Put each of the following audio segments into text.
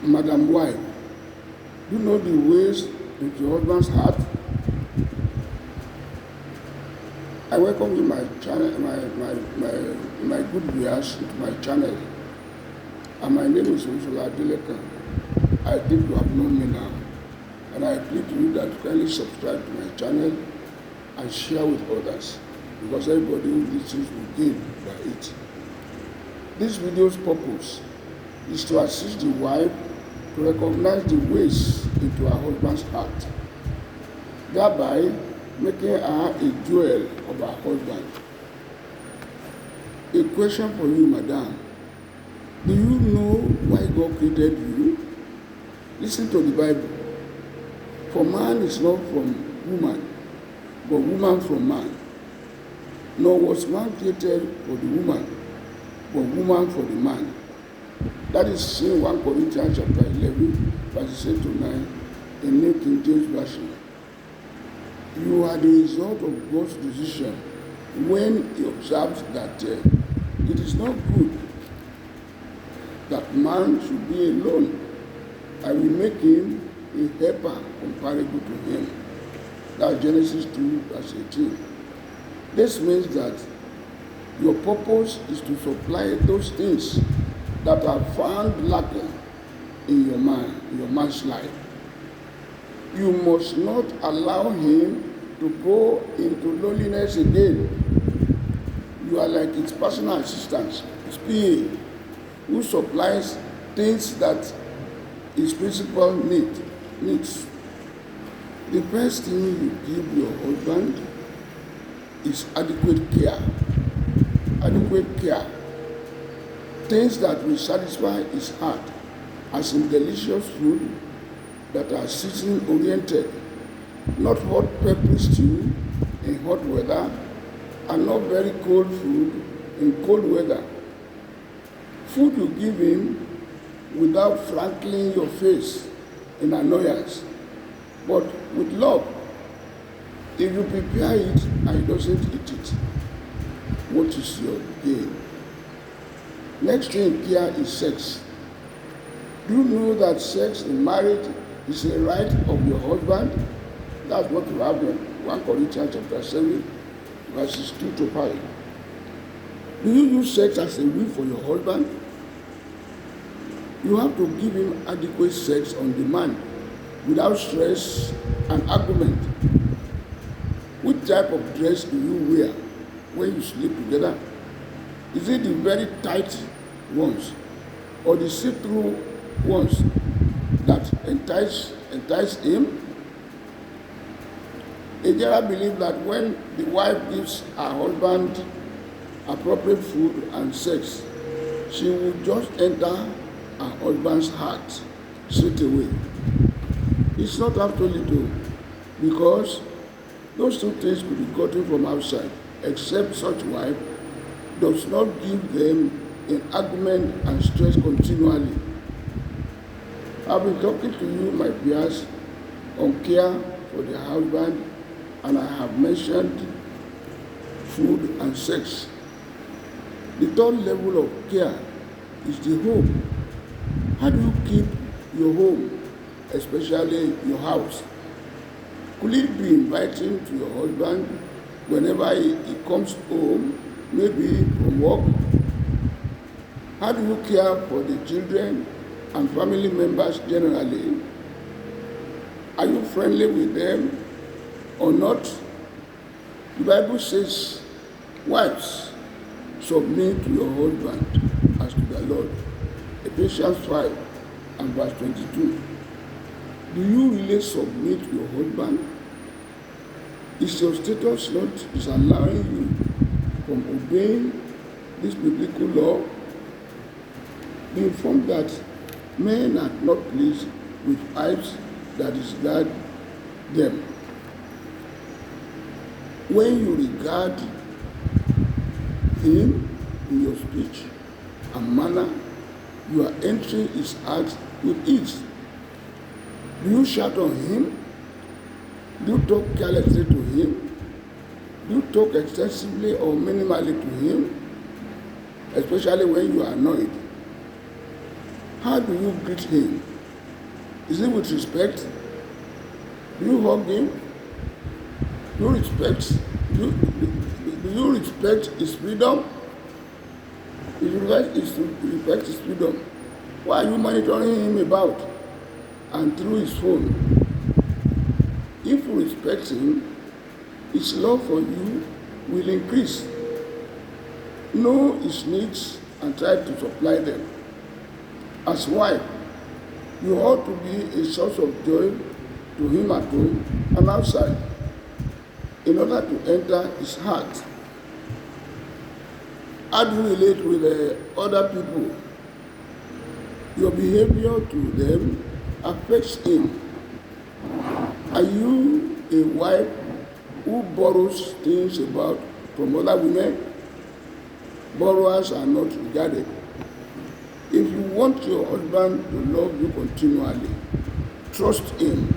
Madam wife, do you know the ways into your husband's heart? I welcome you my channel, my good viewers to my channel. And my name is Ursula Adeleka. I think you have known me now. And I plead to you that you kindly subscribe to my channel and share with others, because everybody who listens will gain by it. This video's purpose is to assist the wife to recognize the ways into her husband's heart, thereby making her a jewel of her husband. A question for you, madam. Do you know why God created you? Listen to the Bible. For man is not from woman, but woman from man. Nor was man created for the woman, but woman for the man. That is in 1 Corinthians chapter 11, verses 8 to 9, in New King James Version. You are the result of God's decision when He observes that it is not good that man should be alone. I will make him a helper comparable to him. That's Genesis 2, verse 18. This means that your purpose is to supply those things that are found lacking in your man's life. You must not allow him to go into loneliness again. You are like his personal assistant, his PA, who supplies things that his principal needs. The first thing you give your husband is adequate care. Adequate care. Things that will satisfy his heart, as in delicious food that are season oriented, not hot pepper stew in hot weather, and not very cold food in cold weather. Food you give him without frankling your face in annoyance, but with love. If you prepare it and he doesn't eat it, what is your gain? Next thing here is sex. Do you know that sex in marriage is a right of your husband? That's what you have in 1 Corinthians chapter 7, verses 2 to 5. Do you use sex as a will for your husband? You have to give him adequate sex on demand, without stress and argument. Which type of dress do you wear when you sleep together? Is it the very tight ones or the see-through ones that entice him? Ejera believes that when the wife gives her husband appropriate food and sex, she will just enter her husband's heart straight away. It's not absolutely true, because those two things could be gotten from outside, except such wife does not give them in argument and stress continually. I've been talking to you, my peers, on care for the husband, and I have mentioned food and sex. The third level of care is the home. How do you keep your home, especially your house? Could it be inviting to your husband whenever he comes home, maybe from work? How do you care for the children and family members generally? Are you friendly with them or not? The Bible says, wives, submit to your husband as to the Lord. Ephesians 5 and verse 22. Do you really submit to your husband? Is your status not disallowing you from obeying this biblical law? Be informed that men are not pleased with wives that disregard them. When you regard him in your speech and manner, you are entering his heart with ease. Do you shout on him? Do you talk carelessly to him? Do you talk excessively or minimally to him, especially when you are annoyed? How do you greet him? Is it with respect? Do you hug him? Do you respect? Do you respect his freedom? If you respect his freedom, why are you monitoring him about and through his phone? If you respect him, his love for you will increase. Know his needs and try to supply them. As wife, you ought to be a source of joy to him at home and outside in order to enter his heart. How do you relate with other people? Your behavior to them affects him. Are you a wife who borrows things about from other women? Borrowers are not regarded. If you want your husband to love you continually, trust him,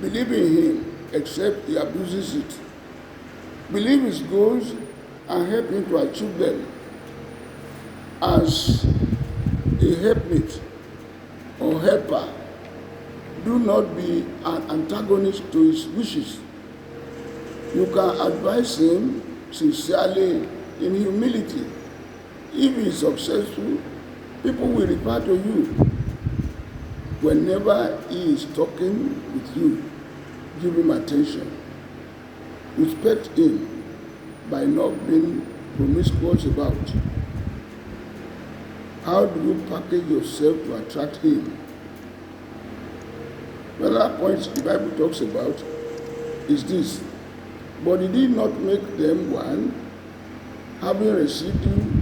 believe in him, except he abuses it. Believe his goals and help him to achieve them. As a helpmate or helper, do not be an antagonist to his wishes. You can advise him sincerely in humility. If he is successful, people will refer to you. Whenever he is talking with you, give him attention. Respect him by not being promiscuous about. How do you package yourself to attract him? Another point the Bible talks about is this. But he did not make them one, having residue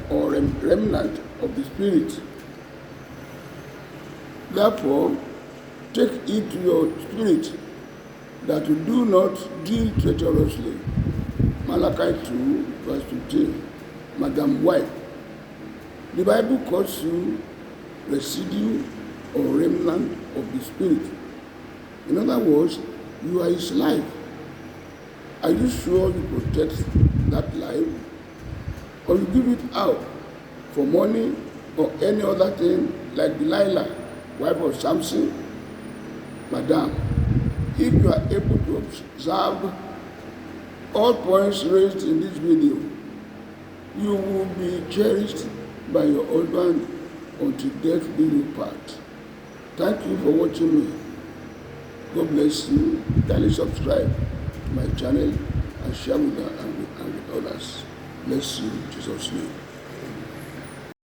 or remnant of the Spirit. Therefore, take it to your spirit that you do not deal treacherously. Malachi 2, verse 15. Madam wife, the Bible calls you residue or remnant of the Spirit. In other words, you are his life. Are you sure you protect that life? Or you give it out for money or any other thing like Delilah, wife of Samson? Madam, if you are able to observe all points raised in this video, you will be cherished by your husband until death do you part. Thank you for watching me. God bless you. Kindly subscribe to my channel and share with others. Bless you in Jesus' name.